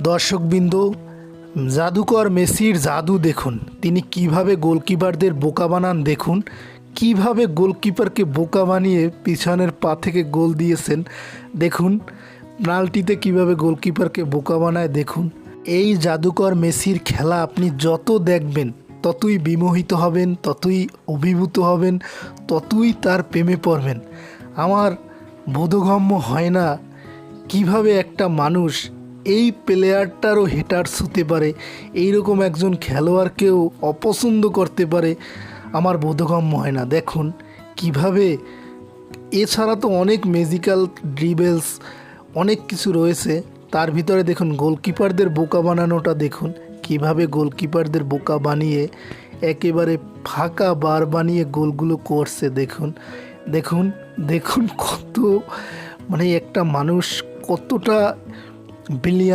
দর্শকবৃন্দ, জাদুকর মেসির জাদু দেখুন। তিনি কিভাবে গোলকিপারদের বোকা বানান দেখুন। কিভাবে গোলকিপারকে বোকা বানিয়ে পিছনের পা থেকে গোল দিয়েছেন দেখুন। পেনাল্টিতে কিভাবে গোলকিপারকে বোকা বানায় দেখুন। এই জাদুকর মেসির খেলা আপনি যত দেখবেন ততই বিমোহিত হবেন, ততই অভিভূত হবেন, ততই তার প্রেমে পড়বেন। আমার বোধগম্য হয় না কিভাবে একটা মানুষ এই প্লেয়ারটারও হেটার্স হতে পারে, এইরকম একজন খেলোয়াড়কেও অপছন্দ করতে পারে। আমার বোধগম্য হয় না। দেখুন কিভাবে, এছাড়া তো অনেক ম্যাজিক্যাল ড্রিবেলস অনেক কিছু রয়েছে, তার ভিতরে দেখুন গোলকিপারদের বোকা বানানোটা দেখুন। কিভাবে গোলকিপারদের বোকা বানিয়ে একেবারে ফাঁকা বার বানিয়ে গোলগুলো করছে দেখুন। দেখুন দেখুন কত, মানে একটা মানুষ কতটা ব্রিলিয়ান্ট।